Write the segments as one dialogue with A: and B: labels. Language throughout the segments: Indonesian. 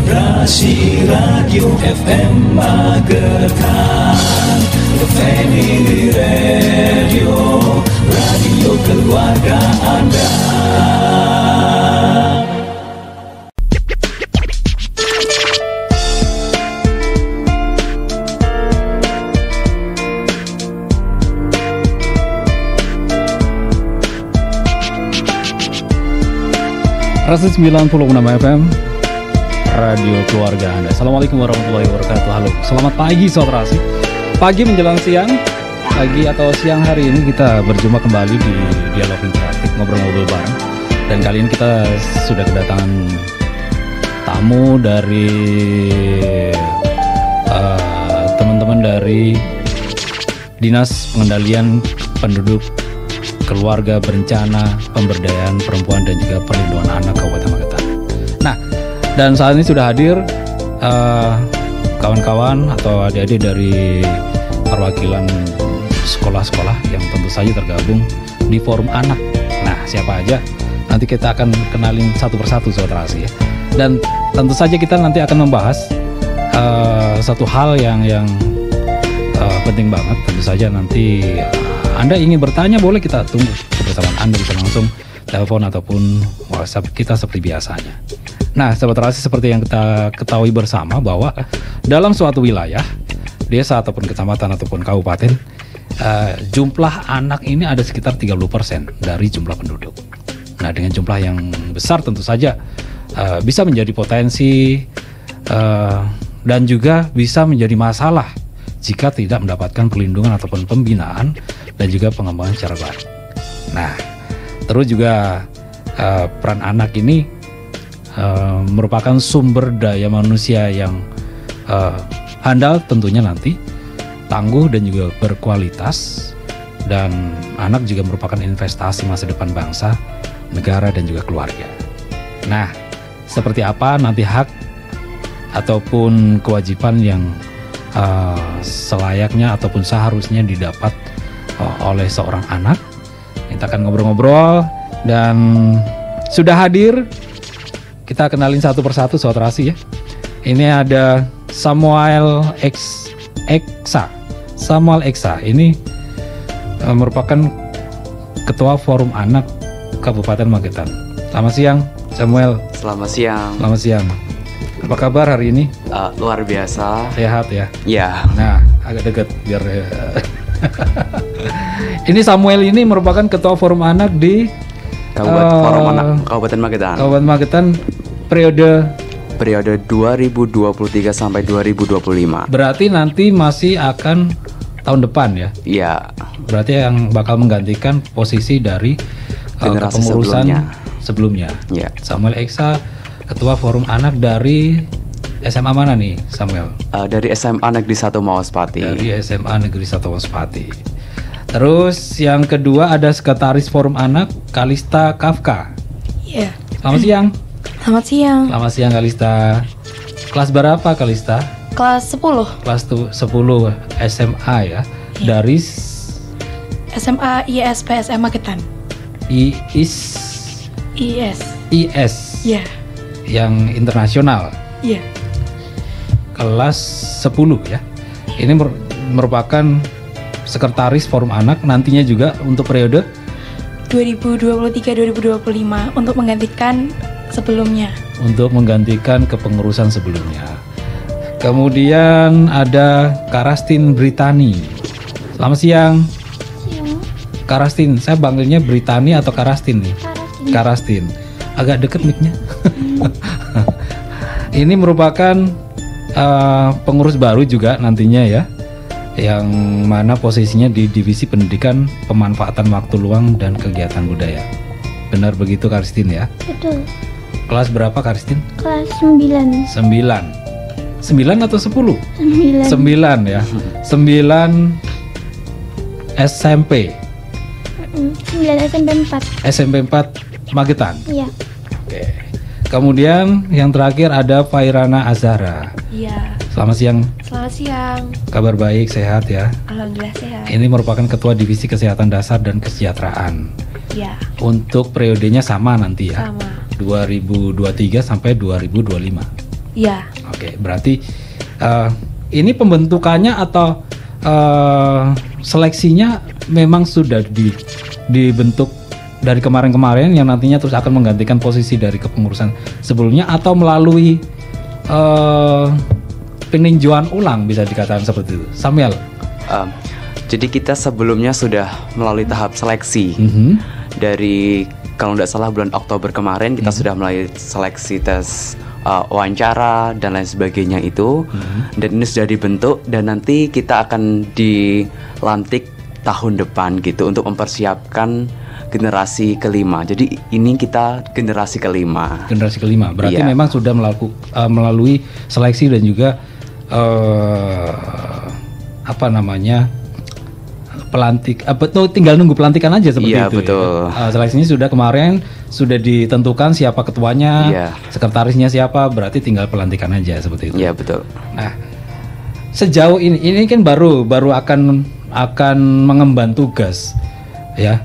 A: Brasi Radio FM Magetan, Family Radio, radio keluarga Anda.
B: Rasa 96 FM Radio Keluarga Anda. Assalamualaikum warahmatullahi wabarakatuh. Halo, selamat pagi Sobat Rasi. Pagi menjelang siang, pagi atau siang hari ini kita berjumpa kembali di Dialog Interaktif Ngobrol-Ngobrol Bareng. Dan kali ini kita sudah kedatangan tamu dari teman-teman dari Dinas Pengendalian Penduduk, Keluarga Berencana, Pemberdayaan Perempuan dan juga Perlindungan Anak Kabupaten Magetan. Nah, dan saat ini sudah hadir kawan-kawan atau adik-adik dari perwakilan sekolah-sekolah yang tentu saja tergabung di Forum Anak. Nah, siapa aja? Nanti kita akan kenalin satu persatu Sobat Rasi ya. Dan tentu saja kita nanti akan membahas satu hal yang penting banget. Tentu saja nanti Anda ingin bertanya, boleh kita tunggu kebersamaan Anda, bisa langsung telepon ataupun WhatsApp kita seperti biasanya. Nah, Sobat Rasi, seperti yang kita ketahui bersama bahwa dalam suatu wilayah, desa ataupun kecamatan ataupun kabupaten, jumlah anak ini ada sekitar 30% dari jumlah penduduk. Nah, dengan jumlah yang besar tentu saja bisa menjadi potensi dan juga bisa menjadi masalah jika tidak mendapatkan perlindungan ataupun pembinaan dan juga pengembangan secara baik. Nah, terus juga peran anak ini merupakan sumber daya manusia yang handal tentunya nanti, tangguh dan juga berkualitas, dan anak juga merupakan investasi masa depan bangsa, negara dan juga keluarga. Nah, seperti apa nanti hak ataupun kewajiban yang selayaknya ataupun seharusnya didapat oleh seorang anak, kita akan ngobrol-ngobrol. Dan sudah hadir, kita kenalin satu persatu Sobat Rasi ya. Ini ada Samuel Eksa. Samuel Eksa ini merupakan Ketua Forum Anak Kabupaten Magetan. Selamat siang Samuel.
C: Selamat siang.
B: Selamat siang. Apa kabar hari ini?
C: Luar biasa.
B: Sehat ya?
C: Ya.
B: Nah, agak dekat biar Ini Samuel ini merupakan Ketua Forum Anak di
C: Forum Anak Kabupaten Magetan.
B: Kabupaten Magetan periode
C: 2023 sampai 2025.
B: Berarti nanti masih akan tahun depan ya?
C: Iya.
B: Berarti yang bakal menggantikan posisi dari
C: generasi
B: kepengurusan sebelumnya.
C: Iya.
B: Samuel Eksa, Ketua Forum Anak dari SMA mana nih Samuel?
C: Dari SMA Negeri 1 Mawaspati.
B: Dari SMA Negeri 1 Mawaspati. Terus yang kedua ada Sekretaris Forum Anak Kalista Kafka.
D: Iya.
B: Selamat siang.
D: Selamat siang.
B: Selamat siang Kalista. Kelas berapa Kalista?
D: Kelas 10.
B: Kelas 10 SMA ya. Dari
D: SMA ISPSM Magetan.
B: IS.
D: Iya.
B: Yang internasional.
D: Iya.
B: Kelas 10 ya. Ini merupakan Sekretaris Forum Anak nantinya juga untuk periode
D: 2023-2025 untuk menggantikan sebelumnya.
B: Untuk menggantikan kepengurusan sebelumnya. Kemudian ada Karastin Britani. Selamat siang.
E: Siang.
B: Karastin, saya panggilnya Britani atau Karastin nih? Karastin. Agak deket mic-nya. Ini merupakan pengurus baru juga nantinya ya, yang mana posisinya di Divisi Pendidikan, Pemanfaatan Waktu Luang dan Kegiatan Budaya. Benar begitu Karastin ya?
E: Betul.
B: Kelas berapa Karastin?
E: Kelas 9.
B: 9 atau 10?
E: 9.
B: 9 ya. 9 SMP.
E: 9 SMP 4.
B: SMP 4 Magetan.
E: Iya.
B: Oke. Kemudian yang terakhir ada Fairana Azhara.
D: Iya.
B: Selamat siang.
D: Selamat siang.
B: Kabar baik, sehat ya?
D: Alhamdulillah sehat.
B: Ini merupakan Ketua Divisi Kesehatan Dasar dan Kesejahteraan.
D: Iya.
B: Untuk periodenya sama nanti ya?
D: Sama.
B: 2023 sampai 2025.
D: Iya.
B: Oke, berarti ini pembentukannya atau seleksinya memang sudah dibentuk dari kemarin-kemarin yang nantinya terus akan menggantikan posisi dari kepengurusan sebelumnya, atau melalui peninjauan ulang, bisa dikatakan seperti itu, Samuel?
C: Jadi kita sebelumnya sudah melalui tahap seleksi. Dari kalau tidak salah bulan Oktober kemarin kita sudah melalui seleksi tes wawancara dan lain sebagainya itu. Dan ini sudah dibentuk dan nanti kita akan dilantik tahun depan gitu untuk mempersiapkan generasi kelima. Jadi ini kita generasi kelima.
B: Generasi kelima. Berarti
C: Iya.
B: memang sudah melalui seleksi dan juga pelantik, tinggal nunggu pelantikan aja seperti
C: Iya,
B: itu.
C: betul.
B: Ya. Seleksinya sudah kemarin, sudah ditentukan siapa ketuanya,
C: Iya.
B: sekretarisnya siapa, berarti tinggal pelantikan aja seperti itu.
C: Iya, betul.
B: Nah, sejauh ini kan baru akan mengemban tugas, ya,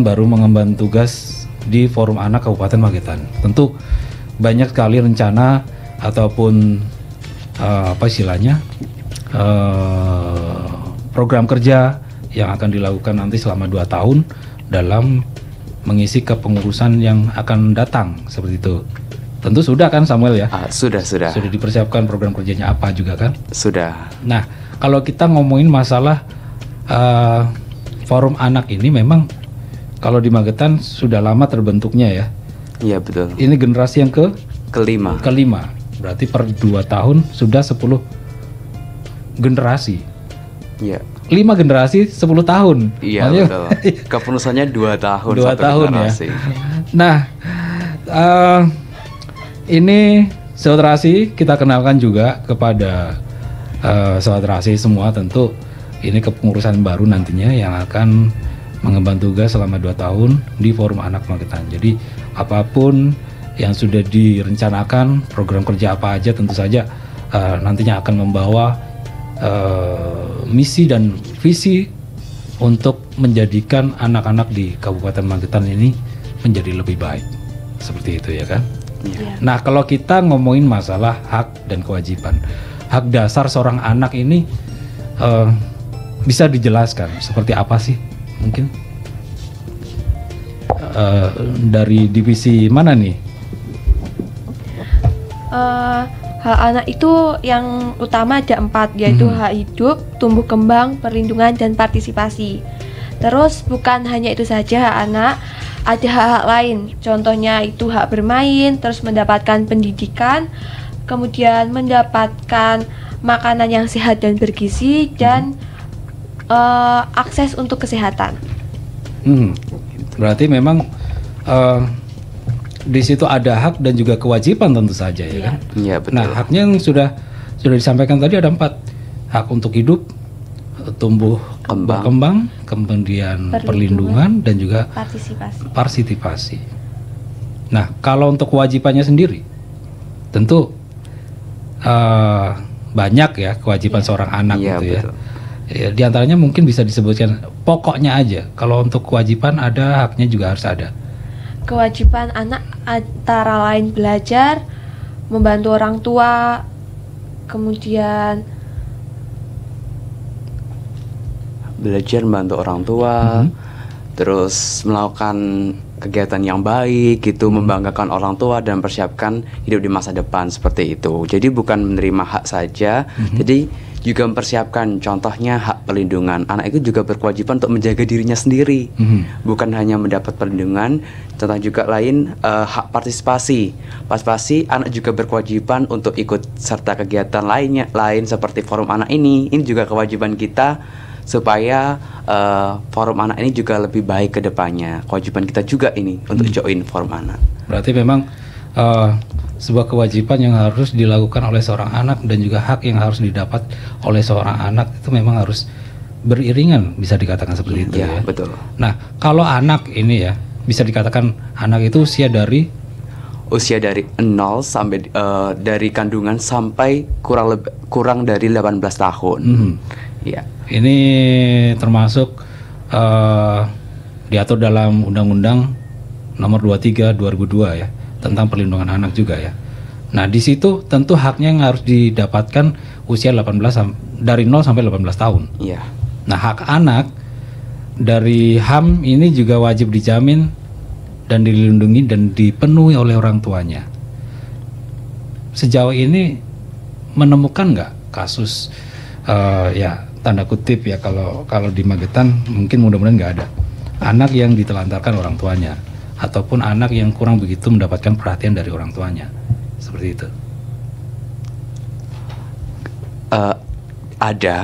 B: baru mengemban tugas di Forum Anak Kabupaten Magetan. Tentu banyak sekali rencana ataupun program kerja yang akan dilakukan nanti selama 2 tahun dalam mengisi kepengurusan yang akan datang seperti itu. Tentu sudah kan, Samuel, ya?
C: Sudah.
B: Sudah dipersiapkan program kerjanya apa juga kan?
C: Sudah.
B: Nah, kalau kita ngomongin masalah Forum Anak ini, memang kalau di Magetan sudah lama terbentuknya ya.
C: Iya, betul.
B: Ini generasi yang
C: Kelima.
B: Berarti per 2 tahun sudah 10 generasi.
C: Iya.
B: 5 generasi 10 tahun.
C: Iya,
B: Makanya-
C: betul. Kepengurusannya 2 tahun.
B: 2
C: satu
B: tahun
C: generasi.
B: ya. Nah, ini Sobat Terasi, kita kenalkan juga kepada Sobat Terasi semua. Tentu ini kepengurusan baru nantinya yang akan mengemban tugas selama 2 tahun di Forum Anak Magetan. Jadi apapun yang sudah direncanakan, program kerja apa aja, tentu saja nantinya akan membawa misi dan visi untuk menjadikan anak-anak di Kabupaten Magetan ini menjadi lebih baik. Seperti itu ya kan?
D: Iya.
B: Nah, kalau kita ngomongin masalah hak dan kewajiban, hak dasar seorang anak ini bisa dijelaskan seperti apa sih? Mungkin dari divisi mana nih?
F: Hak anak itu yang utama ada 4, yaitu hak hidup, tumbuh kembang, perlindungan, dan partisipasi. Terus bukan hanya itu saja hak anak, ada hak-hak lain. Contohnya itu hak bermain, terus mendapatkan pendidikan, kemudian mendapatkan makanan yang sehat dan bergizi, dan akses untuk kesehatan.
B: Berarti memang di situ ada hak dan juga kewajiban tentu saja ya kan?
C: Iya, betul.
B: Nah, haknya yang sudah disampaikan tadi ada 4. Hak untuk hidup, tumbuh kembang, kemudian perlindungan dan juga partisipasi. Nah, kalau untuk kewajibannya sendiri, tentu banyak ya kewajiban seorang anak gitu ya.
C: Betul.
B: Ya. Di antaranya mungkin bisa disebutkan pokoknya aja. Kalau untuk kewajiban ada, haknya juga harus ada.
F: Kewajiban anak antara lain belajar, membantu orang tua, kemudian
C: belajar membantu orang tua, terus melakukan kegiatan yang baik gitu, membanggakan orang tua dan persiapkan hidup di masa depan seperti itu. Jadi bukan menerima hak saja, jadi juga mempersiapkan, contohnya hak perlindungan. Anak itu juga berkewajiban untuk menjaga dirinya sendiri, bukan hanya mendapat perlindungan. Contoh juga lain, hak partisipasi. Partisipasi, anak juga berkewajiban untuk ikut serta kegiatan lain seperti Forum Anak ini. Ini juga kewajiban kita supaya Forum Anak ini juga lebih baik ke depannya. Kewajiban kita juga ini untuk join Forum Anak.
B: Berarti memang sebuah kewajiban yang harus dilakukan oleh seorang anak dan juga hak yang harus didapat oleh seorang anak itu memang harus beriringan, bisa dikatakan seperti itu ya.
C: Betul.
B: Nah, kalau anak ini ya, bisa dikatakan anak itu usia dari
C: 0 sampai dari kandungan sampai kurang dari 18 tahun. Ya.
B: Ini termasuk diatur dalam Undang-Undang Nomor 23 2002 ya, tentang perlindungan anak juga ya. Nah, di situ tentu haknya yang harus didapatkan usia 18 dari 0 sampai 18 tahun.
C: Iya.
B: Nah, hak anak dari HAM ini juga wajib dijamin dan dilindungi dan dipenuhi oleh orang tuanya. Sejauh ini menemukan nggak kasus ya tanda kutip ya, kalau di Magetan mungkin mudah-mudahan nggak ada anak yang ditelantarkan orang tuanya ataupun anak yang kurang begitu mendapatkan perhatian dari orang tuanya, seperti itu?
C: Ada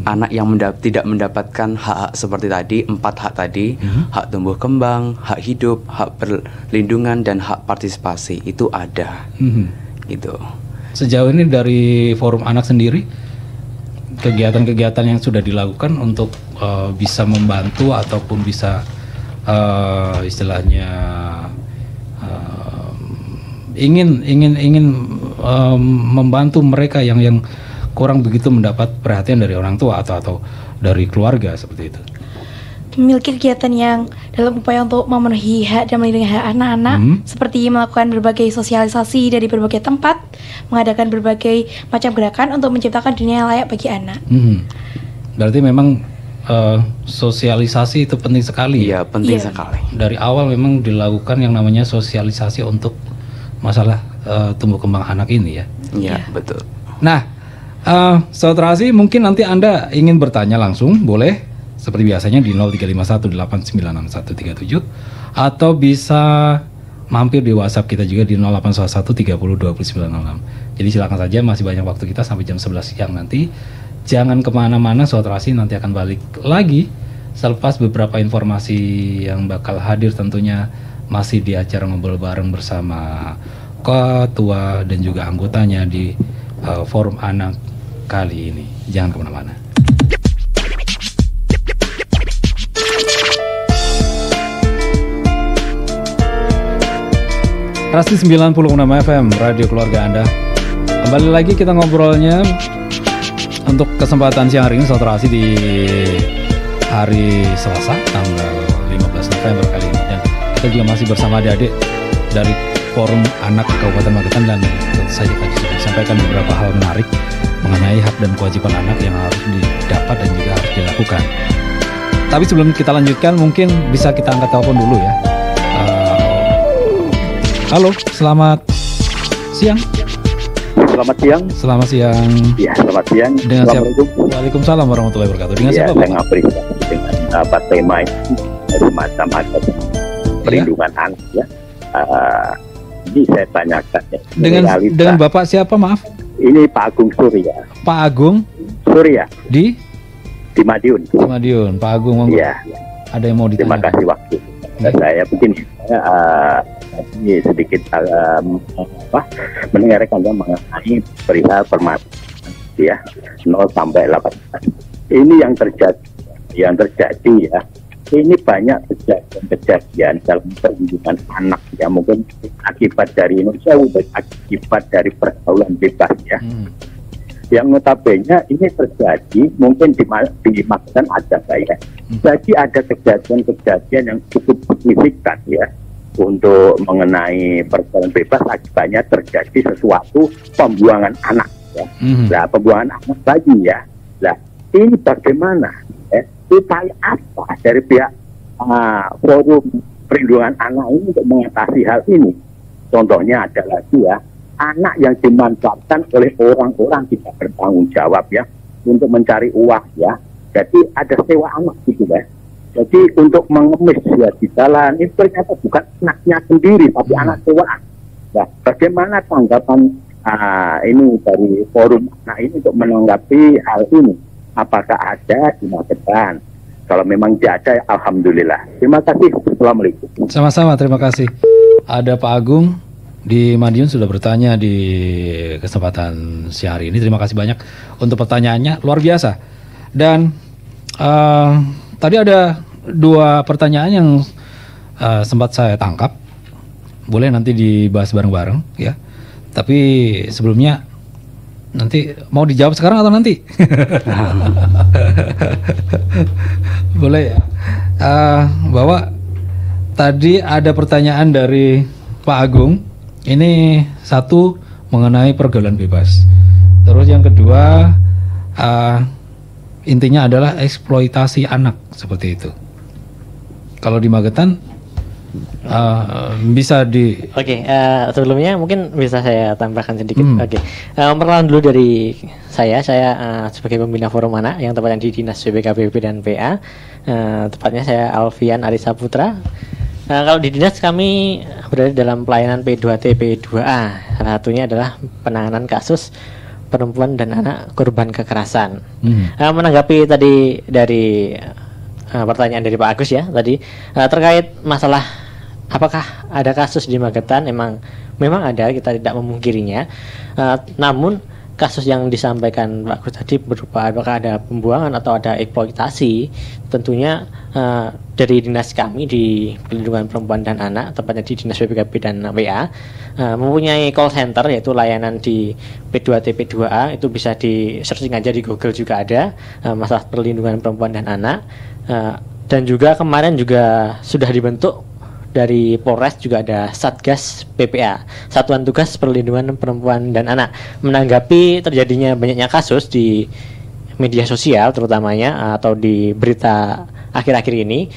C: anak yang tidak mendapatkan hak-hak seperti tadi, 4 hak tadi, hak tumbuh kembang, hak hidup, hak perlindungan, dan hak partisipasi, itu ada. Gitu.
B: Sejauh ini dari Forum Anak sendiri, kegiatan-kegiatan yang sudah dilakukan untuk bisa membantu ataupun bisa istilahnya ingin membantu mereka yang kurang begitu mendapat perhatian dari orang tua atau dari keluarga, seperti itu.
D: Memiliki kegiatan yang dalam upaya untuk memenuhi hak dan melindungi hak anak-anak, seperti melakukan berbagai sosialisasi dari berbagai tempat, mengadakan berbagai macam gerakan untuk menciptakan dunia yang layak bagi anak.
B: Berarti memang sosialisasi itu penting sekali.
C: Iya, penting sekali. Dari
B: awal memang dilakukan yang namanya sosialisasi untuk masalah tumbuh kembang anak ini ya.
C: Iya, betul.
B: Nah, Saudara Asi, mungkin nanti Anda ingin bertanya langsung, boleh seperti biasanya di 0351896137 atau bisa mampir di WhatsApp kita juga di 0811302906. Jadi silakan saja, masih banyak waktu kita sampai jam 11 siang nanti. Jangan kemana-mana, Saudara Asi nanti akan balik lagi selepas beberapa informasi yang bakal hadir, tentunya masih di acara ngobrol bareng bersama ketua dan juga anggotanya di Forum Anak kali ini. Jangan kemana-mana. Rasti 96 FM, Radio Keluarga Anda. Kembali lagi kita ngobrolnya untuk kesempatan siang hari ini, Saudara Asi, di hari Selasa tanggal 15 November kali ini. Dan kita juga masih bersama adik-adik dari Forum Anak Kabupaten Magetan, dan tentu saja tadi sudah disampaikan beberapa hal menarik mengenai hak dan kewajiban anak yang harus didapat dan juga harus dilakukan. Tapi sebelum kita lanjutkan, mungkin bisa kita angkat telepon dulu ya. Halo, selamat siang.
G: Selamat siang.
B: Selamat siang.
G: Ya, selamat siang.
B: Dengan siapa? Waalaikumsalam warahmatullahi wabarakatuh. Dengan siapa, Pak?
G: Saya ngapresiasi dengan tema ini, semacam ada perlindungan anak ya. Ini saya tanyakan ya.
B: Dengan Bapak siapa, maaf?
G: Ini Pak Agung Surya.
B: Pak Agung
G: Surya
B: di
G: Madiun.
B: Di Madiun, Pak Agung.
G: Iya.
B: Ada yang mau ditanya?
G: Terima kasih waktu. Saya mungkin ini sedikit mendengarkan mengenai perihal permasalahan ya 0 sampai 18. Ini yang terjadi ya. Ini banyak kejadian dalam perlindungan anak ya, mungkin akibat dari Indonesia, akibat dari pergaulan bebas ya. Yang notabene ini terjadi mungkin di Magetan ada ya. Jadi ada kejadian yang cukup signifikan ya untuk mengenai pergaulan bebas, akibatnya terjadi sesuatu pembuangan anak ya. Nah, pembuangan anak bayi ya. Nah, ini bagaimana? Upaya apa dari pihak Forum Perlindungan Anak ini untuk mengatasi hal ini? Contohnya adalah ya, anak yang dimanfaatkan oleh orang-orang tidak bertanggung jawab ya untuk mencari uang ya. Jadi ada sewa anak gitu ya. Jadi untuk mengemis ya di jalan, itu ternyata bukan anaknya sendiri tapi anak sewaan. Nah, bagaimana tanggapan ini dari Forum Anak ini untuk menanggapi hal ini? Apakah ada di Magetan? Kalau memang tidak ada, alhamdulillah. Terima kasih. Assalamualaikum.
B: Sama-sama, terima kasih. Ada Pak Agung di Madiun sudah bertanya di kesempatan siang hari ini. Terima kasih banyak untuk pertanyaannya, luar biasa. Dan tadi ada 2 pertanyaan yang sempat saya tangkap. Boleh nanti dibahas bareng-bareng ya. Tapi sebelumnya, nanti mau dijawab sekarang atau nanti? Boleh ya. Bahwa tadi ada pertanyaan dari Pak Agung Ini satu mengenai pergaulan bebas. Terus yang kedua intinya adalah eksploitasi anak seperti itu. Kalau di Magetan bisa di.
H: Oke, sebelumnya mungkin bisa saya tambahkan sedikit. Oke, perkenalan dulu dari saya sebagai pembina forum anak yang tepatnya di Dinas PPKBP dan PA. Tepatnya saya Alfian Arisa Putra. Kalau di dinas kami berada dalam pelayanan P2T P2A. Salah satunya adalah penanganan kasus perempuan dan anak korban kekerasan. Menanggapi tadi dari pertanyaan dari Pak Agus ya tadi terkait masalah apakah ada kasus di Magetan, memang ada, kita tidak memungkirinya. Namun kasus yang disampaikan Pak Agus tadi berupa apakah ada pembuangan atau ada eksploitasi, tentunya dari dinas kami di Perlindungan Perempuan dan Anak, tepatnya di Dinas PPKB dan WA, mempunyai call center yaitu layanan di P2T P2A. Itu bisa di searching aja di Google juga ada masalah perlindungan perempuan dan anak. Dan juga kemarin juga sudah dibentuk dari Polres juga ada Satgas PPA, Satuan Tugas Perlindungan Perempuan dan Anak, menanggapi terjadinya banyaknya kasus di media sosial terutamanya atau di berita akhir-akhir ini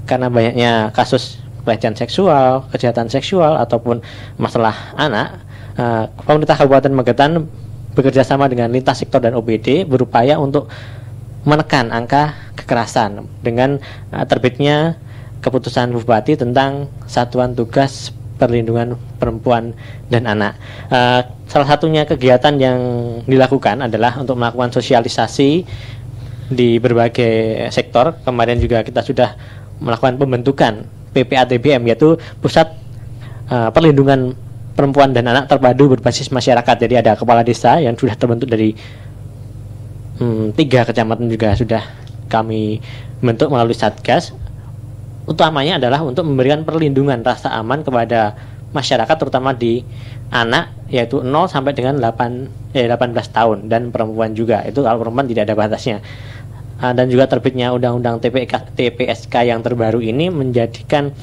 H: karena banyaknya kasus pelecehan seksual, kejahatan seksual ataupun masalah anak. Pemerintah Kabupaten Magetan bekerja sama dengan lintas sektor dan OPD berupaya untuk menekan angka kekerasan dengan terbitnya keputusan Bupati tentang Satuan Tugas Perlindungan Perempuan dan Anak. Salah satunya kegiatan yang dilakukan adalah untuk melakukan sosialisasi di berbagai sektor. Kemarin juga kita sudah melakukan pembentukan PPATBM, yaitu Pusat Perlindungan Perempuan dan Anak Terpadu Berbasis Masyarakat. Jadi ada kepala desa yang sudah terbentuk dari 3 kecamatan juga sudah kami bentuk melalui Satgas. Utamanya adalah untuk memberikan perlindungan rasa aman kepada masyarakat, terutama di anak, yaitu 0 sampai dengan 18 tahun, dan perempuan juga. Itu kalau perempuan tidak ada batasnya. Dan juga terbitnya Undang-Undang TPSK yang terbaru ini menjadikan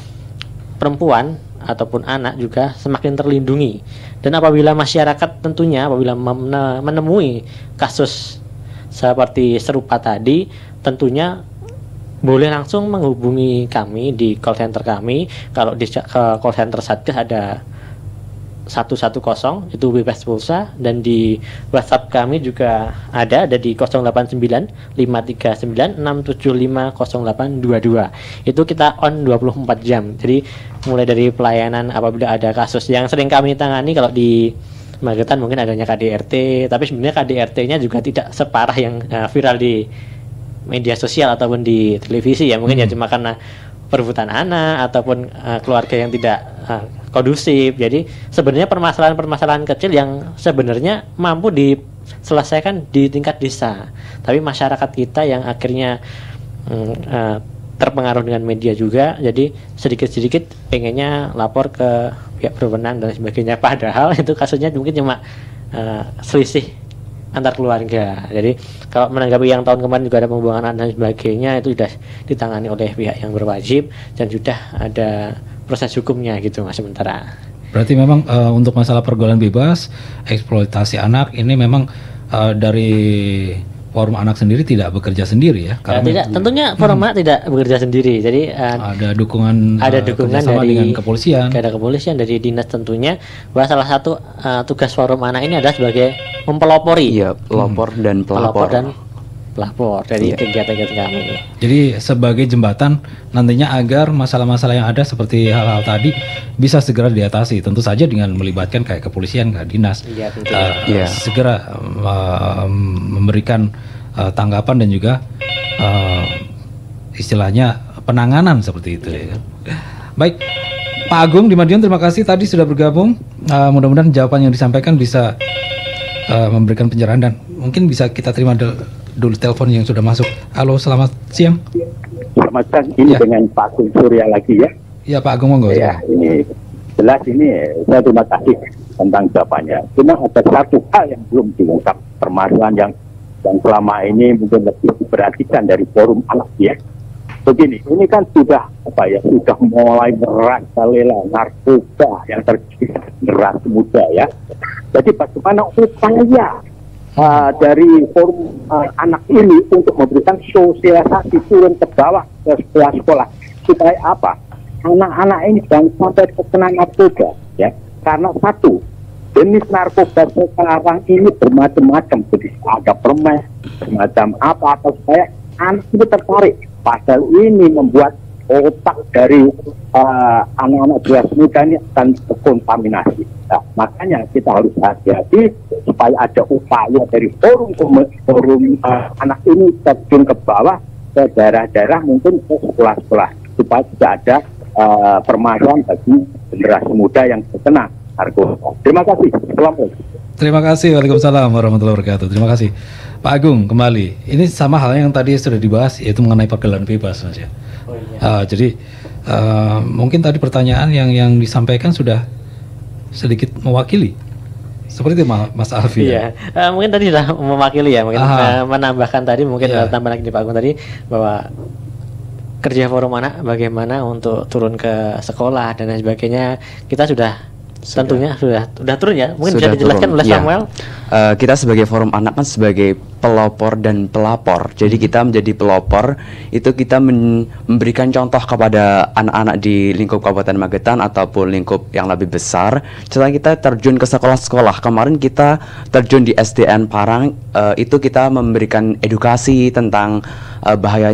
H: perempuan ataupun anak juga semakin terlindungi. Dan apabila masyarakat tentunya apabila menemui kasus seperti serupa tadi, tentunya boleh langsung menghubungi kami di call center kami. Kalau di call center Satgas ada 110 itu bebas pulsa, dan di WhatsApp kami juga ada di 089 539 675 0822. Itu kita on 24 jam. Jadi mulai dari pelayanan apabila ada kasus yang sering kami tangani kalau di Magetan mungkin adanya KDRT, tapi sebenarnya KDRT-nya juga tidak separah yang viral di media sosial ataupun di televisi ya. Mungkin ya cuma karena perebutan anak ataupun keluarga yang tidak kondusif. Jadi sebenarnya permasalahan-permasalahan kecil yang sebenarnya mampu diselesaikan di tingkat desa, tapi masyarakat kita yang akhirnya terpengaruh dengan media juga, jadi sedikit-sedikit pengennya lapor ke pihak berwenang dan sebagainya, padahal itu kasusnya mungkin cuma selisih antar keluarga. Jadi kalau menanggapi yang tahun kemarin juga ada pembuangan anak dan sebagainya, itu sudah ditangani oleh pihak yang berwajib dan sudah ada proses hukumnya gitu Mas sementara.
B: Berarti memang untuk masalah pergaulan bebas, eksploitasi anak ini memang dari Forum Anak sendiri tidak bekerja sendiri ya? Karena
H: tidak, tentunya Forum Anak tidak bekerja sendiri. Jadi
B: ada dukungan
H: dari
B: dengan kepolisian.
H: Ada kepolisian dari dinas tentunya. Bahwa salah satu tugas Forum Anak ini adalah sebagai mempelopori.
C: Iya, pelopor dan pelapor.
H: Pelapor dari kegiatan-kegiatan kami.
B: Jadi sebagai jembatan nantinya agar masalah-masalah yang ada seperti hal-hal tadi bisa segera diatasi. Tentu saja dengan melibatkan kayak kepolisian, kayak dinas, segera memberikan tanggapan dan juga istilahnya penanganan seperti itu. Ya. Baik, Pak Agung di Madiun, terima kasih tadi sudah bergabung. Mudah-mudahan jawaban yang disampaikan bisa memberikan pencerahan, dan mungkin bisa kita terima dulu telepon yang sudah masuk. Halo, selamat siang.
G: Selamat siang, ini dengan Pak Agung Surya lagi ya.
B: Iya Pak Agung, monggo.
G: Ya, ini jelas ini saya terima kasih tentang jawabannya. Cuma ada satu hal yang belum diungkap, permasalahan yang selama ini mungkin lebih diperhatikan dari Forum Anak ya. begini, ini kan sudah sudah mulai merajalela narkoba yang terjadi generasi muda ya. Jadi bagaimana upaya dari forum anak ini untuk memberikan sosialisasi turun ke bawah ke sekolah-sekolah supaya apa? Anak-anak ini jangan sampai terkena narkoba ya. Karena satu, jenis narkoba sekarang ini bermacam-macam, jadi ada permen, semacam apa supaya anak itu tertarik. Padahal ini membuat otak dari anak-anak generasi muda ini akan terkontaminasi. Nah, makanya kita harus hati-hati supaya ada upaya dari forum anak ini terjun ke bawah ke daerah-daerah, mungkin ke sekolah-sekolah supaya tidak ada permasalahan bagi generasi muda yang terkena narkoba. Terima kasih. Assalamualaikum.
B: Terima kasih. Waalaikumsalam warahmatullahi wabarakatuh. Terima kasih. Pak Agung, kembali. Ini sama halnya yang tadi sudah dibahas, yaitu mengenai pergaulan bebas, Mas ya. Jadi mungkin tadi pertanyaan yang disampaikan sudah sedikit mewakili. Seperti itu Mas Alfi.
H: Iya, mungkin tadi sudah mewakili ya. Mungkin menambahkan tadi, mungkin tambah lagi di Pak Agung tadi bahwa kerja forum anak bagaimana untuk turun ke sekolah dan lain sebagainya, kita tentunya sudah turun ya. Mungkin bisa dijelaskan oleh Samuel.
C: Kita sebagai forum anak kan sebagai pelopor dan pelapor. Jadi kita menjadi pelopor, itu kita memberikan contoh kepada anak-anak di lingkup Kabupaten Magetan ataupun lingkup yang lebih besar. Setelah kita terjun ke sekolah-sekolah, kemarin kita terjun di SDN Parang, itu kita memberikan edukasi tentang bahaya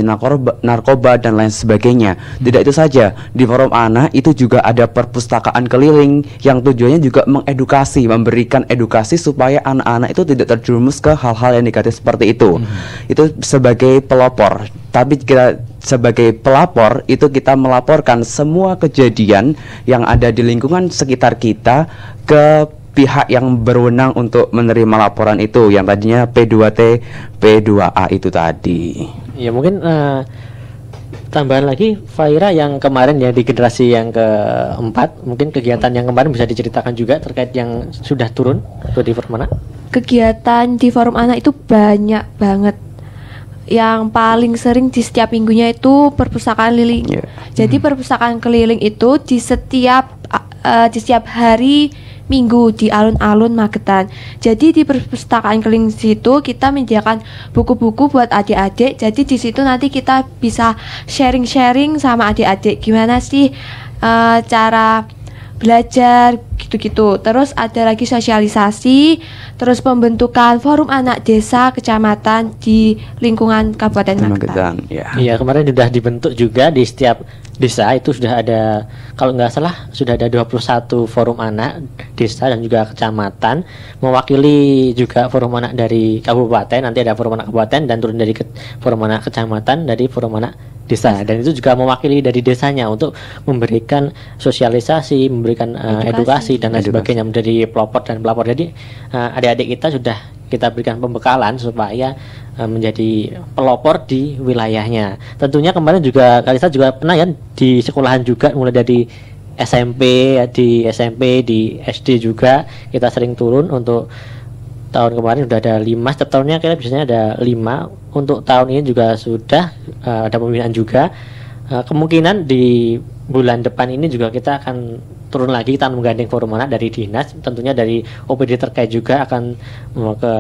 C: narkoba dan lain sebagainya. Tidak itu saja, di forum anak itu juga ada perpustakaan keliling yang tujuannya juga mengedukasi, memberikan edukasi supaya anak-anak itu tidak terjerumus ke hal-hal yang negatif seperti itu. Itu sebagai pelopor. Tapi kita sebagai pelapor itu kita melaporkan semua kejadian yang ada di lingkungan sekitar kita ke pihak yang berwenang untuk menerima laporan itu, yang tadinya P2T, P2A itu tadi.
H: Ya mungkin tambahan lagi Faira yang kemarin ya di generasi yang keempat, mungkin kegiatan yang kemarin bisa diceritakan juga terkait yang sudah turun atau di forum anak.
F: Kegiatan di forum anak itu banyak banget. Yang paling sering di setiap minggunya itu perpustakaan keliling. Jadi perpustakaan keliling itu di setiap hari Minggu di alun-alun Magetan. Jadi di perpustakaan keliling situ kita menyediakan buku-buku buat adik-adik. Jadi di situ nanti kita bisa sharing-sharing sama adik-adik gimana sih cara belajar gitu-gitu. Terus ada lagi sosialisasi, terus pembentukan forum anak desa kecamatan di lingkungan Kabupaten Magetan.
H: Iya, kemarin sudah dibentuk juga di setiap desa itu sudah ada, kalau nggak salah sudah ada 21 forum anak desa dan juga kecamatan, mewakili juga forum anak dari kabupaten. Nanti ada forum anak kabupaten dan turun dari forum anak kecamatan, dari forum anak desa, dan itu juga mewakili dari desanya untuk memberikan sosialisasi, memberikan edukasi dan lain sebagainya, menjadi pelopor dan pelapor. Jadi adik-adik kita sudah kita berikan pembekalan supaya menjadi pelopor di wilayahnya. Tentunya kemarin juga Kalista juga pernah ya di sekolahan juga, mulai dari SMP, di SD juga kita sering turun. Untuk tahun kemarin sudah ada 5, setiap tahunnya kita biasanya ada 5. Untuk tahun ini juga sudah ada pembinaan juga. Kemungkinan di bulan depan ini juga kita akan turun lagi, kita menggandeng forum anak dari dinas, tentunya dari OPD terkait juga akan ke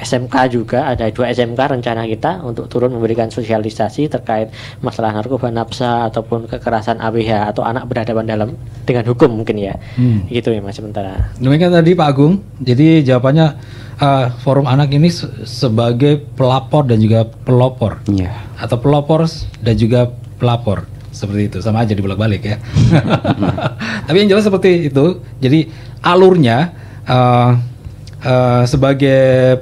H: SMK juga, ada 2 SMK rencana kita untuk turun memberikan sosialisasi terkait masalah narkoba, nafsa ataupun kekerasan ABH atau anak berhadapan dengan hukum mungkin ya. Gitu ya Mas sementara.
B: Demikian tadi Pak Agung. Jadi jawabannya forum anak ini sebagai pelapor dan juga pelopor. Atau pelopor dan juga pelapor. Seperti itu, sama aja dibolak-balik ya. Tapi yang jelas seperti itu. Jadi alurnya sebagai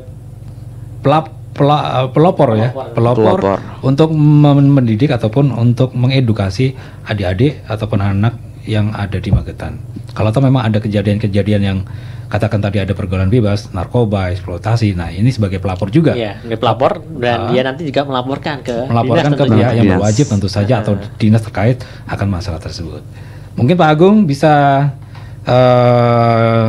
B: pelopor ya, pelopor untuk mendidik ataupun untuk mengedukasi adik-adik ataupun anak yang ada di Magetan. Kalau tahu memang ada kejadian-kejadian yang katakan tadi ada pergaulan bebas, narkoba, eksploitasi. Nah, ini sebagai pelapor juga.
H: Iya, ini pelapor dan dia nanti juga melaporkan ke
B: pihak yang berwajib tentu saja atau dinas terkait akan masalah tersebut. Mungkin Pak Agung bisa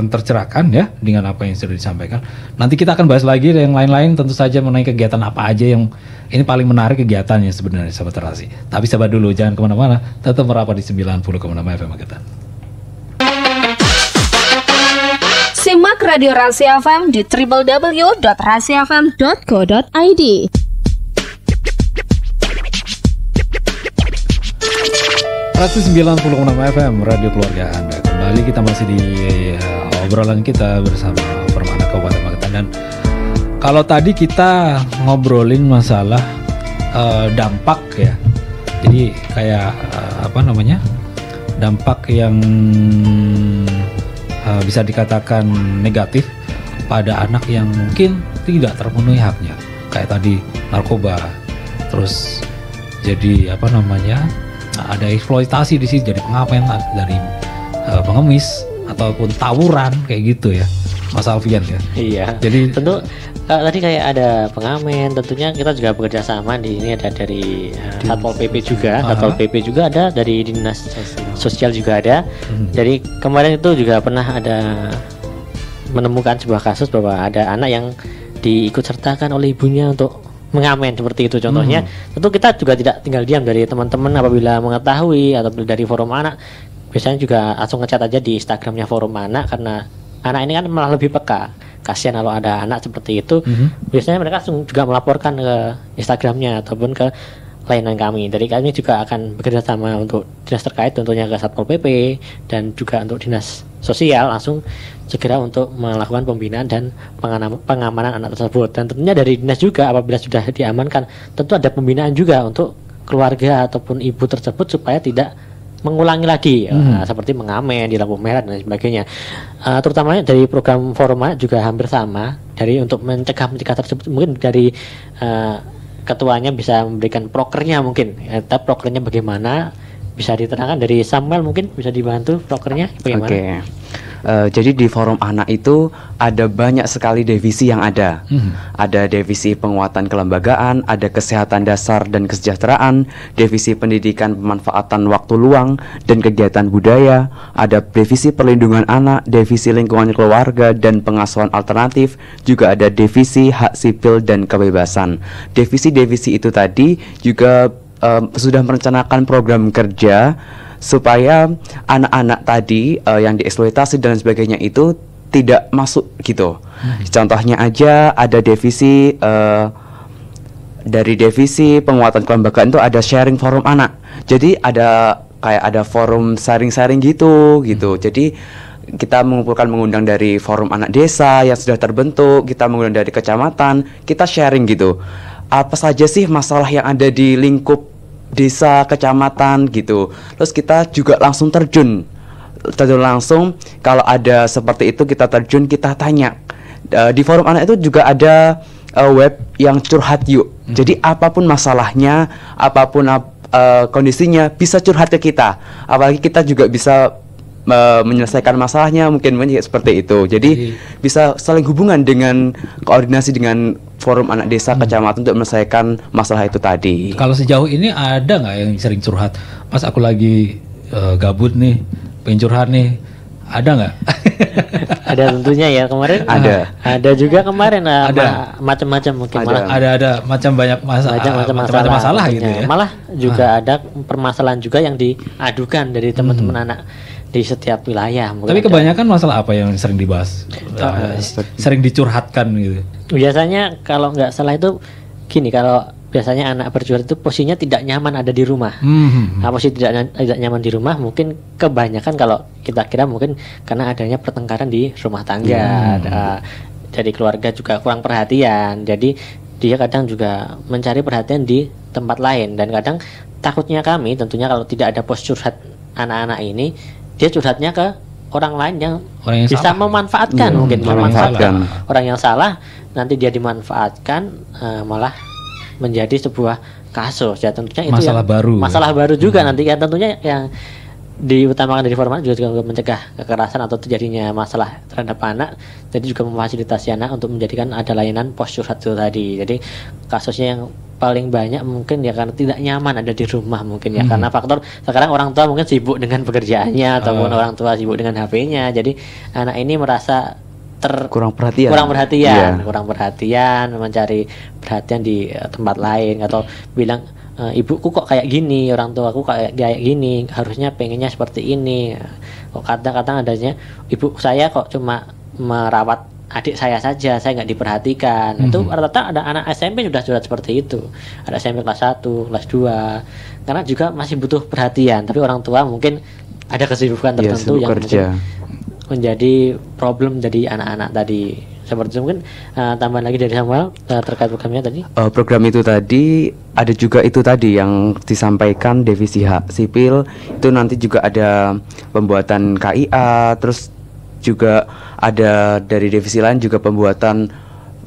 B: tercerahkan ya dengan apa yang sudah disampaikan. Nanti kita akan bahas lagi yang lain-lain, tentu saja mengenai kegiatan apa aja yang ini paling menarik kegiatannya sebenarnya sahabat terasi. Tapi sahabat dulu, jangan kemana-mana, tetap merapat di 90,6 FM Magetan.
I: Simak Radio Rahasia FM di www.rahasiafm.co.id.
B: Ratus 90,6 FM Radio Keluarga Anda. Kembali kita masih di obrolan kita bersama Forum Anak Kabupaten Magetan. Dan kalau tadi kita ngobrolin masalah dampak ya. Jadi kayak dampak yang bisa dikatakan negatif pada anak yang mungkin tidak terpenuhi haknya. Kayak tadi narkoba. Terus jadi ada eksploitasi di sini, jadi pengamen dari pengemis ataupun tawuran kayak gitu ya, Mas Alfian ya.
H: Iya.
B: Jadi
H: tentu tadi kayak ada pengamen, tentunya kita juga bekerja sama di ini, ada dari Satpol PP juga, Satpol PP juga ada, dari Dinas Sosial juga ada. Jadi kemarin itu juga pernah ada menemukan sebuah kasus bahwa ada anak yang diikut sertakan oleh ibunya untuk mengamen seperti itu contohnya. Tentu kita juga tidak tinggal diam dari teman-teman apabila mengetahui atau dari Forum Anak, biasanya juga langsung ngechat aja di Instagramnya Forum Anak, karena anak ini kan malah lebih peka. Kasihan kalau ada anak seperti itu. Biasanya mereka langsung juga melaporkan ke Instagramnya ataupun ke layanan kami. Jadi kami juga akan bekerja sama untuk dinas terkait, tentunya ke Satpol PP dan juga untuk dinas sosial, langsung segera untuk melakukan pembinaan dan pengamanan anak tersebut. Dan tentunya dari dinas juga apabila sudah diamankan, tentu ada pembinaan juga untuk keluarga ataupun ibu tersebut supaya tidak mengulangi lagi seperti mengamen di lampu merah dan sebagainya. Terutamanya dari program Forum Anak juga hampir sama, dari untuk mencegah tersebut. Mungkin dari ketuanya bisa memberikan prokernya, mungkin prokernya bagaimana bisa diterangkan dari Samuel, mungkin bisa dibantu prokernya bagaimana?
C: Oke. Jadi di Forum Anak itu ada banyak sekali divisi yang ada. Ada divisi penguatan kelembagaan, ada kesehatan dasar dan kesejahteraan, divisi pendidikan pemanfaatan waktu luang dan kegiatan budaya, ada divisi perlindungan anak, divisi lingkungan keluarga dan pengasuhan alternatif, juga ada divisi hak sipil dan kebebasan. Divisi-divisi itu tadi juga sudah merencanakan program kerja supaya anak-anak tadi yang dieksploitasi dan sebagainya itu tidak masuk gitu. Contohnya aja ada divisi dari divisi penguatan kelembagaan itu ada sharing forum anak. Jadi ada forum sharing-sharing gitu. Jadi kita mengundang dari forum anak desa yang sudah terbentuk, kita mengundang dari kecamatan, kita sharing gitu. Apa saja sih masalah yang ada di lingkup desa, kecamatan gitu. Terus kita juga langsung terjun langsung, kalau ada seperti itu kita terjun, kita tanya. Di Forum Anak itu juga ada web yang curhat yuk. Jadi apapun masalahnya, apapun kondisinya, bisa curhat ke kita. Apalagi kita juga bisa menyelesaikan masalahnya, mungkin seperti itu. Jadi bisa saling hubungan dengan koordinasi dengan Forum Anak Desa Kecamatan untuk menyelesaikan masalah itu tadi.
B: Kalau sejauh ini ada nggak yang sering curhat? Mas, aku lagi gabut nih, pengen curhat nih, ada nggak?
H: Ada tentunya ya, kemarin ada juga kemarin ada macam-macam, mungkin malah
B: ada banyak masalah gitu ya.
H: Malah juga ada permasalahan juga yang diadukan dari teman-teman anak di setiap wilayah.
B: Tapi kebanyakan masalah apa yang sering dibahas? Sering dicurhatkan gitu.
H: Biasanya kalau nggak salah itu gini, kalau biasanya anak bercurhat itu posisinya tidak nyaman ada di rumah. Posisi tidak nyaman di rumah, mungkin kebanyakan kalau kita kira mungkin karena adanya pertengkaran di rumah tangga. Jadi keluarga juga kurang perhatian. Jadi dia kadang juga mencari perhatian di tempat lain, dan kadang takutnya kami tentunya kalau tidak ada pos curhat anak-anak ini, dia curhatnya ke orang lain yang bisa salah, memanfaatkan, mungkin memanfaatkan orang yang salah, nanti dia dimanfaatkan, malah menjadi sebuah kasus ya. Tentunya itu masalah baru juga nanti ya. Tentunya yang diutamakan dari Forum Anak juga mencegah kekerasan atau terjadinya masalah terhadap anak. Jadi juga memfasilitasi anak untuk menjadikan ada layanan pos curhat itu tadi. Jadi kasusnya yang paling banyak mungkin ya karena tidak nyaman ada di rumah mungkin ya, karena faktor sekarang orang tua mungkin sibuk dengan pekerjaannya ataupun orang tua sibuk dengan HP-nya, jadi anak ini merasa
C: kurang perhatian,
H: kurang perhatian, mencari perhatian di tempat lain, atau bilang ibuku kok kayak gini, orang tuaku kayak gini, harusnya pengennya seperti ini. Kok kadang-kadang adanya ibu saya kok cuma merawat adik saya saja, saya nggak diperhatikan. Itu rata-rata ada anak SMP sudah seperti itu, ada SMP kelas 1, kelas 2, karena juga masih butuh perhatian, tapi orang tua mungkin ada kesibukan tertentu yang mungkin menjadi problem dari anak-anak tadi. Seperti itu. Mungkin tambahan lagi dari Samuel terkait programnya tadi.
C: Program itu tadi ada juga itu tadi yang disampaikan divisi hak sipil, itu nanti juga ada pembuatan KIA, terus juga ada dari divisi lain juga pembuatan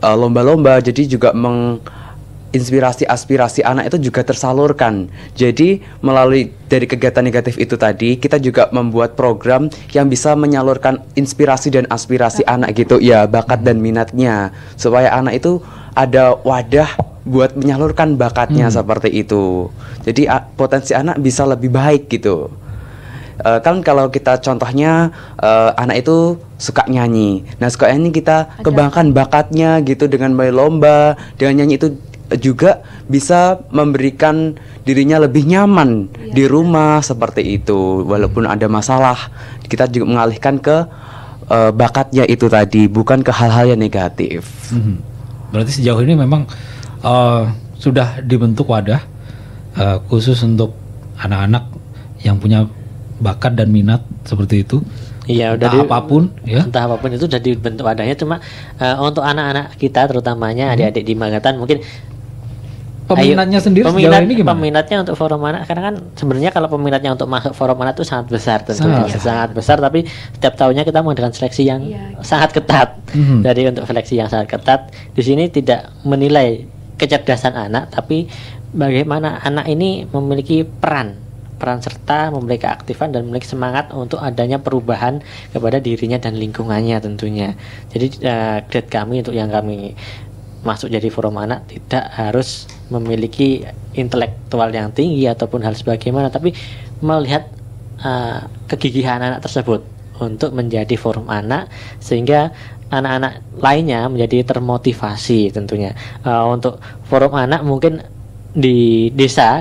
C: lomba-lomba, jadi juga menginspirasi aspirasi anak itu juga tersalurkan. Jadi melalui dari kegiatan negatif itu tadi, kita juga membuat program yang bisa menyalurkan inspirasi dan aspirasi anak gitu ya, bakat dan minatnya, supaya anak itu ada wadah buat menyalurkan bakatnya seperti itu. Jadi potensi anak bisa lebih baik gitu. Kan kalau kita contohnya anak itu suka nyanyi, nah suka nyanyi kita kembangkan bakatnya gitu dengan main lomba, dengan nyanyi itu juga bisa memberikan dirinya lebih nyaman di rumah seperti itu. Walaupun ada masalah, kita juga mengalihkan ke bakatnya itu tadi, bukan ke hal-hal yang negatif.
B: Berarti sejauh ini memang sudah dibentuk wadah khusus untuk anak-anak yang punya bakat dan minat seperti itu.
H: Iya,
B: entah apapun ya.
H: Entah apapun itu sudah dibentuk wadahnya. Cuma untuk anak-anak kita terutamanya adik-adik di Magetan mungkin
B: peminatnya sendiri sejauh ini gimana?
H: Peminatnya untuk forum anak, karena kan sebenarnya kalau peminatnya untuk masuk forum anak itu sangat besar tentunya, sangat besar, tapi setiap tahunnya kita mengadakan seleksi yang sangat ketat. Jadi untuk seleksi yang sangat ketat di sini tidak menilai kecerdasan anak, tapi bagaimana anak ini memiliki peran serta memiliki keaktifan dan memiliki semangat untuk adanya perubahan kepada dirinya dan lingkungannya tentunya. Jadi grade kami untuk yang kami masuk jadi forum anak tidak harus memiliki intelektual yang tinggi ataupun hal sebagaimana, tapi melihat kegigihan anak tersebut untuk menjadi forum anak, sehingga anak-anak lainnya menjadi termotivasi tentunya. Untuk forum anak mungkin di desa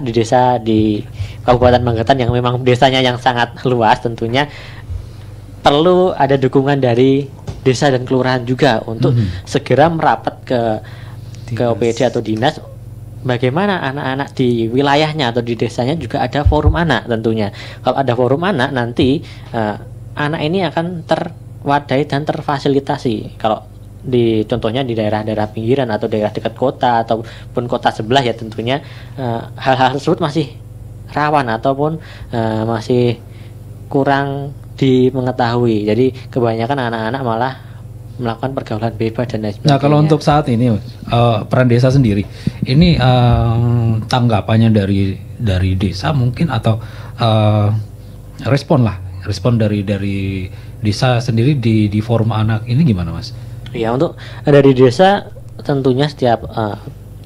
H: di Kabupaten Magetan yang memang desanya yang sangat luas, tentunya perlu ada dukungan dari desa dan kelurahan juga untuk segera merapat ke OPD atau dinas, bagaimana anak-anak di wilayahnya atau di desanya juga ada forum anak tentunya. Kalau ada forum anak, nanti anak ini akan terwadai dan terfasilitasi. Kalau contohnya di daerah-daerah pinggiran atau daerah dekat kota ataupun kota sebelah ya, tentunya hal-hal tersebut masih rawan ataupun masih kurang mengetahui. Jadi kebanyakan anak-anak malah melakukan pergaulan bebas dan lain sebagainya.
B: Nah, kalau untuk saat ini peran desa sendiri, ini tanggapannya dari desa mungkin, atau respon dari desa sendiri di forum anak ini gimana, Mas?
H: Ya, untuk dari desa tentunya setiap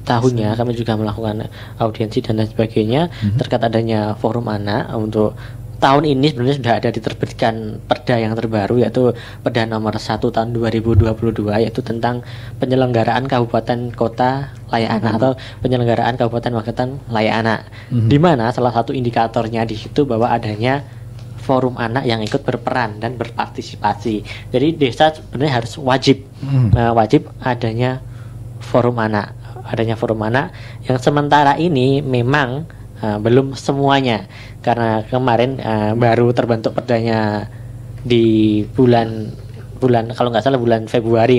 H: tahunnya kami juga melakukan audiensi dan lain sebagainya terkait adanya forum anak. Untuk tahun ini sebenarnya sudah ada diterbitkan perda yang terbaru, yaitu Perda nomor 1 tahun 2022, yaitu tentang penyelenggaraan kabupaten kota layak anak atau penyelenggaraan Kabupaten Magetan layak anak. Di mana salah satu indikatornya di situ bahwa adanya forum anak yang ikut berperan dan berpartisipasi. Jadi desa sebenarnya harus wajib adanya forum anak. Adanya forum anak yang sementara ini memang belum semuanya, karena kemarin baru terbentuk perdanya di bulan kalau nggak salah bulan Februari,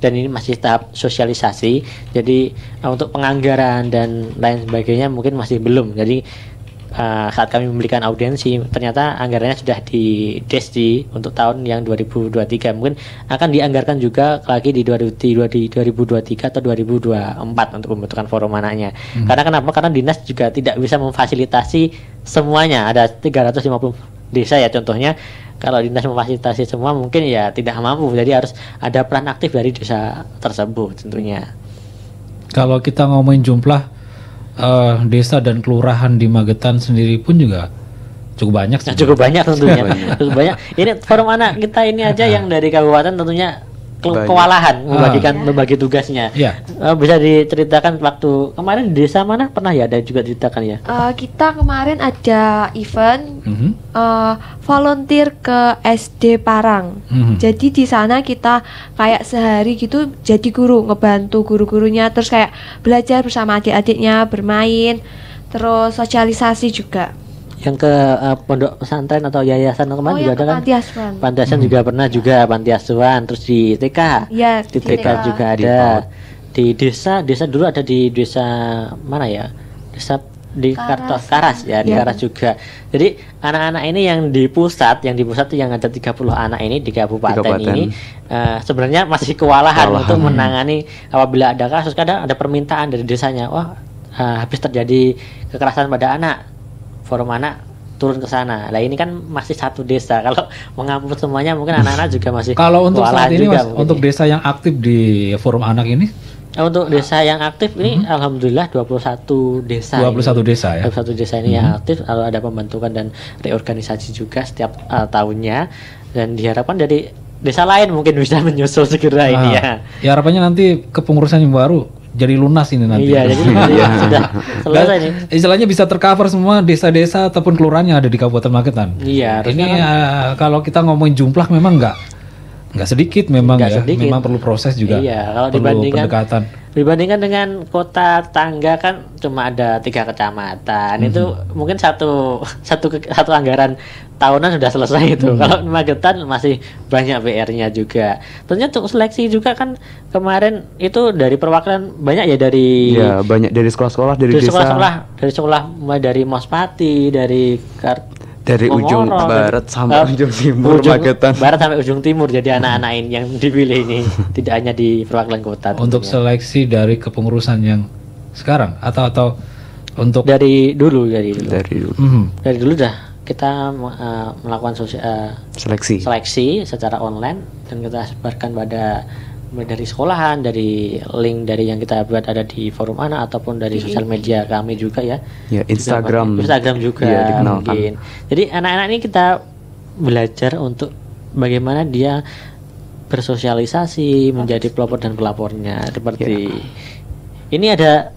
H: dan ini masih tahap sosialisasi. Jadi untuk penganggaran dan lain sebagainya mungkin masih belum. Jadi saat kami memberikan audiensi, ternyata anggarannya sudah di untuk tahun yang 2023, mungkin akan dianggarkan juga lagi di 2023 atau 2024 untuk pembentukan forum anaknya. Karena kenapa? Karena dinas juga tidak bisa memfasilitasi semuanya. Ada 350 desa ya contohnya. Kalau dinas memfasilitasi semua mungkin ya tidak mampu. Jadi harus ada peran aktif dari desa tersebut tentunya.
B: Kalau kita ngomongin jumlah desa dan kelurahan di Magetan sendiri pun juga cukup banyak sih.
H: Cukup banyak tentunya. Cukup banyak. Ini forum anak kita ini aja yang dari kabupaten tentunya kewalahan membagi tugasnya.
B: Iya.
H: Bisa diceritakan waktu kemarin di desa mana pernah ya ada juga ceritakan ya?
F: Kita kemarin ada event volunteer ke SD Parang. Jadi di sana kita kayak sehari gitu jadi guru, ngebantu guru-gurunya, terus kayak belajar bersama adik-adiknya, bermain, terus sosialisasi juga.
H: Yang ke pondok pesantren atau yayasan kemarin juga ada kan? Panti asuhan juga pernah juga, panti asuhan, terus di TK.
F: Iya,
H: di TK juga ada. Di desa dulu ada di desa mana ya? Desa di Karas ya, di Karas juga. Jadi anak-anak ini yang di pusat itu yang ada 30 anak ini di kabupaten. Ini sebenarnya masih kewalahan untuk menangani apabila ada kasus, kadang ada permintaan dari desanya, wah habis terjadi kekerasan pada anak, forum anak turun ke sana. Nah ini kan masih satu desa. Kalau mengampun semuanya mungkin anak-anak juga masih.
B: Kalau untuk saat ini Mas, untuk desa yang aktif di forum anak ini?
H: Untuk desa yang aktif ini alhamdulillah 21 desa.
B: 21 desa ya.
H: 21 desa ini yang aktif. Lalu ada pembentukan dan reorganisasi juga setiap tahunnya, dan diharapkan dari desa lain mungkin bisa menyusul segera ini ya.
B: Ya harapannya nanti kepengurusan yang baru jadi lunas ini nanti.
H: Iya, jadi sudah selesai nih.
B: Istilahnya bisa tercover semua desa-desa ataupun kelurahan yang ada di Kabupaten Magetan.
H: Iya.
B: Ini kalau kita ngomongin jumlah memang nggak sedikit memang ya. Sedikit. Memang perlu proses juga.
H: Iya, kalau
B: perlu pendekatan.
H: Dibandingkan dengan kota tangga kan cuma ada 3 kecamatan, itu mungkin satu anggaran tahunan sudah selesai itu. Kalau Magetan masih banyak PR-nya juga. Tentunya untuk seleksi juga kan kemarin itu dari perwakilan banyak ya dari.
C: Ya banyak dari sekolah-sekolah dari desa.
H: Dari sekolah mulai dari Mospati, dari
C: ujung barat sampai ujung timur Magetan.
H: Barat sampai ujung timur, jadi anak-anak ini yang dipilih ini tidak hanya di perwakilan kota.
B: Untuk seleksi dari kepengurusan yang sekarang atau untuk
H: dari dulu. Dari dulu dah kita melakukan seleksi secara online, dan kita sebarkan pada dari sekolahan, dari link dari yang kita buat ada di forum anak ataupun dari sosial media kami juga ya.
C: Ya, Instagram
H: juga ya, mungkin. Jadi anak-anak ini kita belajar untuk bagaimana dia bersosialisasi menjadi pelopor dan pelapornya seperti ini. Ada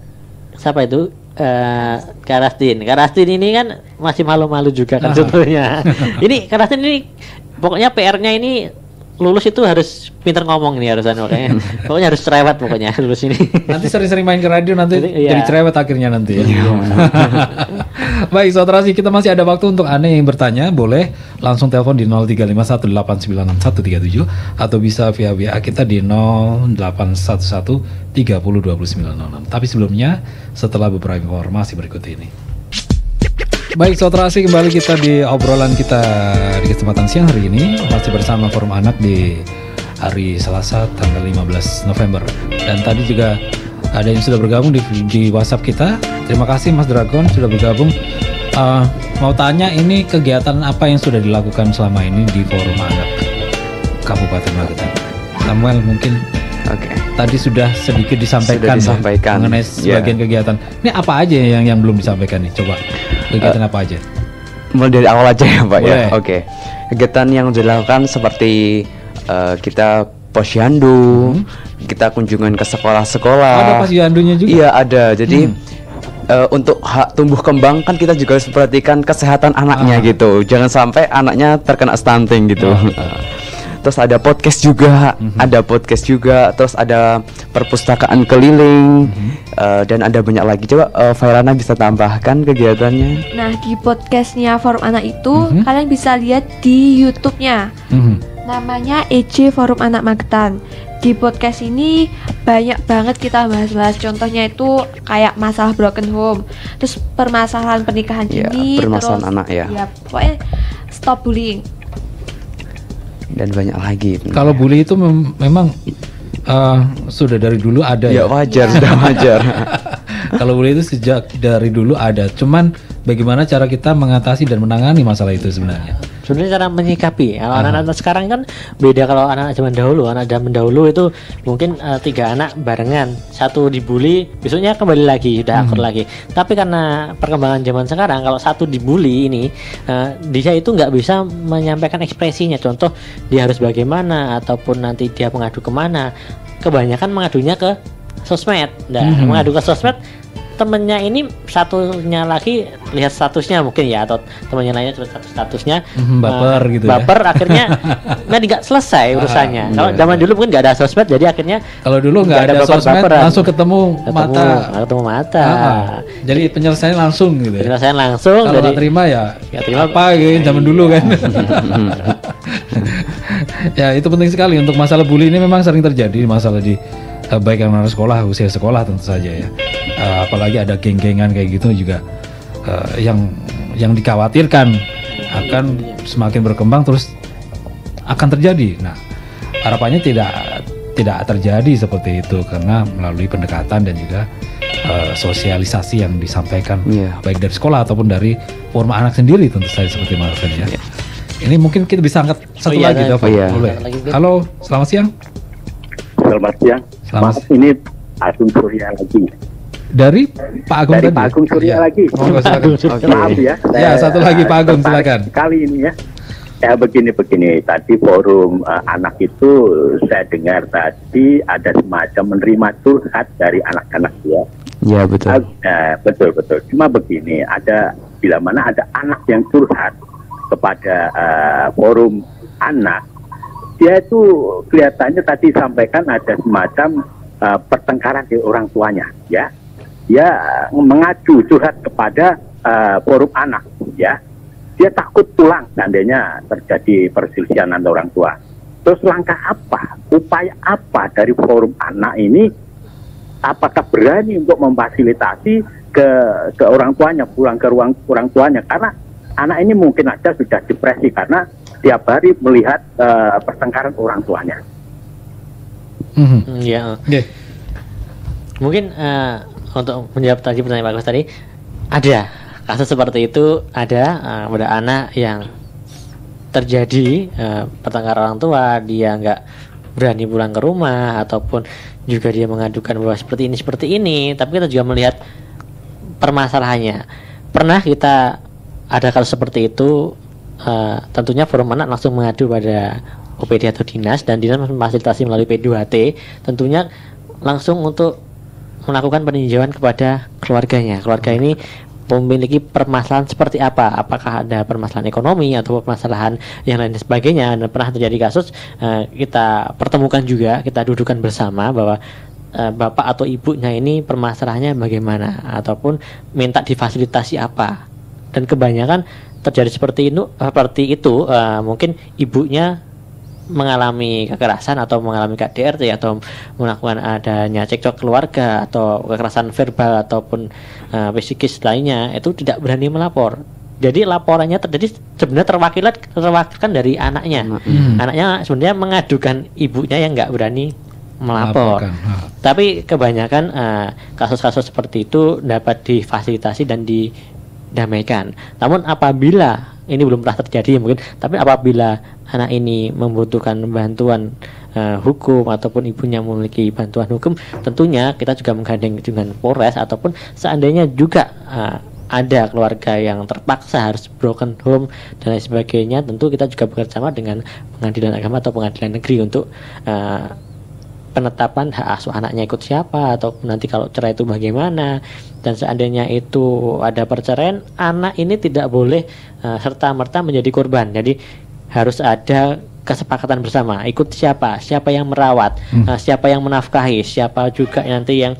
H: siapa itu? Karastin ini kan masih malu-malu juga kan sebetulnya. Ini Karastin ini pokoknya PR-nya ini lulus itu harus pintar ngomong nih harusan pokoknya harus cerewet pokoknya lulus ini.
B: Nanti sering-sering main ke radio nanti jadi cerewet akhirnya nanti ya. Baik saudara, kita masih ada waktu untuk Anda yang bertanya, boleh langsung telepon di 0351896137 atau bisa via WA kita di 081130202906. Tapi sebelumnya setelah beberapa informasi berikut ini. Baik saudara, kembali kita di obrolan kita di kesempatan siang hari ini, masih bersama Forum Anak di hari Selasa tanggal 15 November. Dan tadi juga ada yang sudah bergabung di WhatsApp kita. Terima kasih Mas Dragon sudah bergabung. Mau tanya, ini kegiatan apa yang sudah dilakukan selama ini di Forum Anak Kabupaten Magetan? Samuel mungkin. Tadi sudah sedikit disampaikan mengenai sebagian kegiatan. Ini apa aja yang belum disampaikan nih? Coba kegiatan apa aja?
C: Mulai dari awal aja ya Pak. Ya. Oke. Kegiatan yang dilakukan seperti kita posyandu, kita kunjungan ke sekolah-sekolah.
B: Ada posyandunya juga?
C: Iya ada. Jadi untuk hak tumbuh kembang kan kita juga harus perhatikan kesehatan anaknya gitu. Jangan sampai anaknya terkena stunting gitu. Terus ada podcast juga, terus ada perpustakaan keliling, dan ada banyak lagi. Coba Fairana bisa tambahkan kegiatannya.
F: Nah, di podcastnya Forum Anak itu kalian bisa lihat di YouTube-nya. Namanya EJ Forum Anak Magetan. Di podcast ini banyak banget kita bahas-bahas. Contohnya itu kayak masalah broken home, terus permasalahan pernikahan dini,
C: permasalahan anak ya.
F: Ya, pokoknya stop bullying.
C: Dan banyak lagi.
B: Kalau bully itu memang sudah dari dulu ada ya?
C: Sudah wajar.
B: Kalau bully itu sejak dari dulu ada. Cuman bagaimana cara kita mengatasi dan menangani masalah itu sebenarnya?
H: sebenarnya cara menyikapi. Kalau anak-anak sekarang kan beda. Kalau anak zaman dahulu, anak zaman dahulu itu mungkin 3 anak barengan, satu dibully, besoknya kembali lagi sudah akur lagi. Tapi karena perkembangan zaman sekarang, kalau satu dibully ini, dia itu nggak bisa menyampaikan ekspresinya. Contoh dia harus bagaimana, ataupun nanti dia mengadu kemana. Kebanyakan mengadunya ke sosmed. Nah, mengadu ke sosmed, temennya ini satunya lagi lihat statusnya mungkin ya, atau temannya lainnya cuma statusnya
B: baper gitu
H: baper ya. Akhirnya nggak selesai urusannya. Kalau zaman dulu mungkin nggak ada sosmed, jadi akhirnya
B: kalau dulu nggak ada sosmed langsung ketemu mata. Jadi penyelesaian langsung gitu ya.
H: Penyelesaian langsung.
B: Kalau nggak terima ya nggak terima apa gitu zaman dulu kan. Ya itu penting sekali. Untuk masalah bully ini memang sering terjadi, masalah di baik anak sekolah, usia sekolah tentu saja ya. Apalagi ada geng-gengan kayak gitu juga yang dikhawatirkan akan semakin berkembang terus akan terjadi. Nah, harapannya tidak terjadi seperti itu karena melalui pendekatan dan juga sosialisasi yang disampaikan baik dari sekolah ataupun dari forum anak sendiri tentu saja seperti Marvin ya. Ini mungkin kita bisa angkat satu lagi, boleh. Halo, selamat siang.
G: Selamat siang. Maaf, ini Agung Surya lagi.
B: Dari Pak Agung
G: dari
B: tadi?
G: Pak Agung Surya lagi. Maaf ya.
B: Ya, satu lagi Pak Agung, silakan.
G: Kali ini ya. Ya begini. Tadi forum anak itu saya dengar tadi ada semacam menerima curhat dari anak-anak ya.
C: Ya betul.
G: Betul. Cuma begini, bila mana ada anak yang curhat kepada forum anak, dia itu kelihatannya tadi sampaikan ada semacam pertengkaran di orang tuanya, ya. Dia mengacu curhat kepada forum anak, ya. Dia takut pulang seandainya terjadi perselisihan antara orang tua. Terus langkah apa, upaya apa dari forum anak ini? Apakah berani untuk memfasilitasi ke orang tuanya, pulang ke ruang orang tuanya? Karena anak ini mungkin aja sudah depresi karena tiap hari melihat pertengkaran orang tuanya.
H: Ya. Mungkin untuk menjawab tadi pertanyaan Pak Agus tadi, ada kasus seperti itu, ada pada anak yang terjadi pertengkaran orang tua, dia nggak berani pulang ke rumah, ataupun juga dia mengadukan bahwa seperti ini, tapi kita juga melihat permasalahannya. Pernah kita ada kasus seperti itu, tentunya forum anak langsung mengadu pada OPD atau dinas, dan dinas memfasilitasi melalui P2T, tentunya langsung untuk melakukan peninjauan kepada keluarganya. Keluarga ini memiliki permasalahan seperti apa, apakah ada permasalahan ekonomi atau permasalahan yang lain dan sebagainya. Dan pernah terjadi kasus, kita pertemukan juga, kita dudukan bersama bahwa bapak atau ibunya ini permasalahannya bagaimana, ataupun minta difasilitasi apa. Dan kebanyakan terjadi seperti itu, mungkin ibunya mengalami kekerasan atau mengalami KDRT atau melakukan adanya cekcok keluarga atau kekerasan verbal ataupun psikis lainnya, itu tidak berani melapor. Jadi laporannya terjadi sebenarnya terwakilkan dari anaknya. Anaknya sebenarnya mengadukan ibunya yang nggak berani melapor. Tapi kebanyakan kasus-kasus seperti itu dapat difasilitasi dan didamaikan. Namun apabila ini belum pernah terjadi mungkin, tapi apabila anak ini membutuhkan bantuan hukum ataupun ibunya memiliki bantuan hukum, tentunya kita juga menggandeng dengan Polres, ataupun seandainya juga ada keluarga yang terpaksa harus broken home dan lain sebagainya, tentu kita juga bekerjasama dengan pengadilan agama atau pengadilan negeri untuk penetapan hak asuh anaknya ikut siapa, ataupun nanti kalau cerai itu bagaimana. Dan seandainya itu ada perceraian, anak ini tidak boleh serta-merta menjadi korban. Jadi harus ada kesepakatan bersama, ikut siapa yang merawat, siapa yang menafkahi, siapa juga nanti yang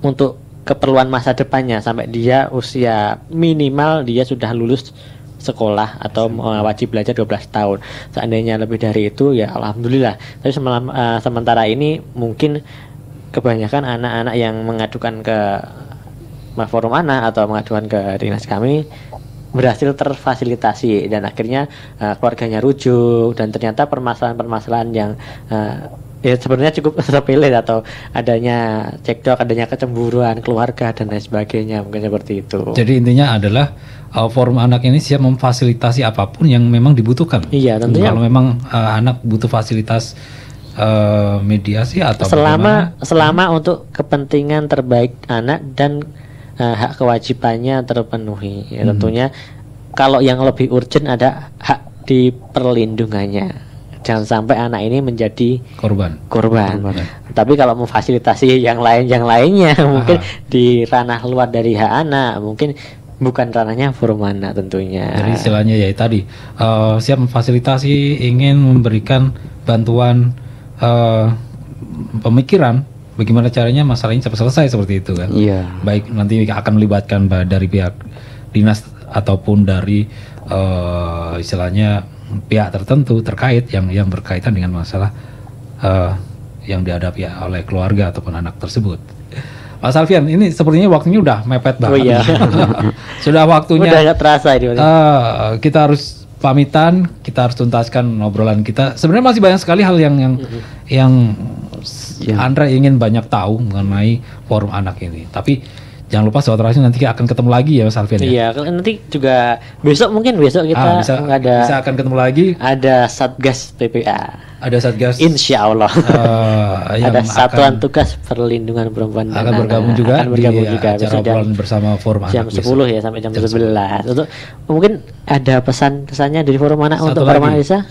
H: untuk keperluan masa depannya sampai dia usia minimal dia sudah lulus sekolah atau wajib belajar 12 tahun. Seandainya lebih dari itu ya alhamdulillah. Tapi sementara ini mungkin kebanyakan anak-anak yang mengadukan ke forum anak atau mengadukan ke dinas kami berhasil terfasilitasi, dan akhirnya keluarganya rujuk, dan ternyata permasalahan-permasalahan yang ya sebenarnya cukup sepele atau adanya cekcok, adanya kecemburuan keluarga dan lain sebagainya, mungkin seperti itu.
B: Jadi intinya adalah forum anak ini siap memfasilitasi apapun yang memang dibutuhkan.
H: Iya, tentunya.
B: Kalau memang anak butuh fasilitas mediasi atau
H: selama untuk kepentingan terbaik anak dan hak kewajibannya terpenuhi. Ya, tentunya kalau yang lebih urgent ada hak di perlindungannya. Jangan sampai anak ini menjadi korban. Tapi kalau memfasilitasi yang lainnya mungkin di ranah luar dari hak anak, mungkin bukan ranahnya forum anak tentunya.
B: Jadi istilahnya ya tadi siap memfasilitasi, ingin memberikan bantuan pemikiran bagaimana caranya masalah ini cepat selesai seperti itu kan.
C: Iya.
B: Baik nanti akan melibatkan dari pihak dinas ataupun dari istilahnya pihak tertentu terkait yang berkaitan dengan masalah yang dihadapi oleh keluarga ataupun anak tersebut. Mas Alfian, ini sepertinya waktunya udah mepet banget.
H: Oh iya.
B: Sudah waktunya.
H: Udah gak terasa ini.
B: Kita harus pamitan, kita harus tuntaskan obrolan kita. Sebenarnya masih banyak sekali hal yang Andra ingin banyak tahu mengenai forum anak ini. Tapi jangan lupa sobat Rasi nanti akan ketemu lagi ya Mas Alfian.
H: Iya, nanti juga besok kita
B: bisa akan ketemu lagi.
H: Ada Satgas PPA.
B: Ada Satgas.
H: Insya Allah. Ada Satuan Tugas Perlindungan Perempuan
B: akan bergabung juga di acara obrolan bersama forum
H: jam
B: anak
H: 10 ya sampai jam 11. Untuk mungkin ada pesan-pesannya dari forum anak untuk forum anak Desa?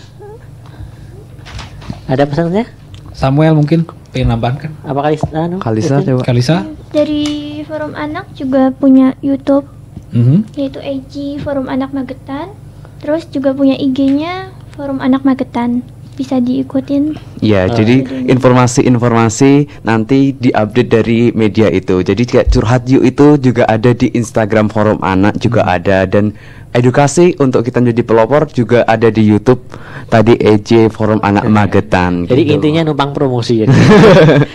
H: Ada pesannya?
B: Samuel mungkin pengen nambahkan?
H: Apa
B: Kalisa?
E: Dari forum anak juga punya YouTube, yaitu IG Forum Anak Magetan. Terus juga punya IG-nya Forum Anak Magetan, bisa diikutin.
C: Ya, jadi informasi-informasi nanti diupdate dari media itu. Jadi kayak curhat yuk itu juga ada di Instagram Forum Anak juga ada, dan edukasi untuk kita menjadi pelopor juga ada di YouTube tadi EJ Forum Anak Magetan.
H: Jadi
C: gitu.
H: intinya numpang promosi ya.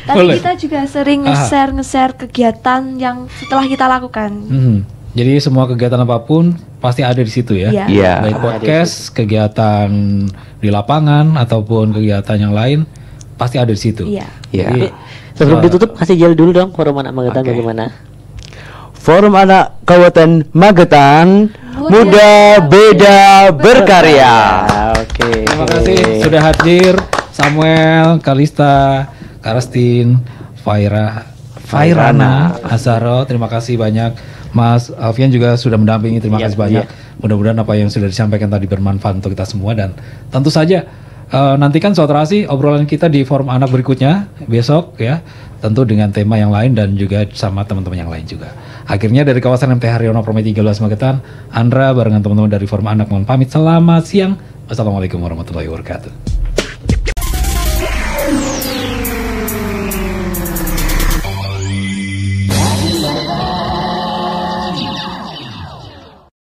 F: Tapi kita juga sering nge-share kegiatan yang setelah kita lakukan.
B: Jadi semua kegiatan apapun pasti ada di situ ya.
C: Iya.
B: Baik podcast, kegiatan di lapangan ataupun kegiatan yang lain pasti ada di situ.
F: Iya.
B: Jadi,
H: sebelum ditutup kasih jel dulu dong Forum Anak Magetan bagaimana?
C: Forum Anak Kabupaten Magetan, muda beda berkarya.
H: Oke.
B: Terima kasih sudah hadir Samuel, Kalista, Karastin, Fairana, Azaro. Terima kasih banyak. Mas Alfian juga sudah mendampingi. Terima kasih banyak. Mudah-mudahan apa yang sudah disampaikan tadi bermanfaat untuk kita semua, dan tentu saja nantikan Sobat Rasi obrolan kita di forum anak berikutnya besok ya, tentu dengan tema yang lain dan juga sama teman-teman yang lain juga. Akhirnya dari kawasan MT Haryono Permai 13 Magetan, Andra barengan teman-teman dari forum anak mohon pamit. Selamat siang. Wassalamualaikum warahmatullahi wabarakatuh.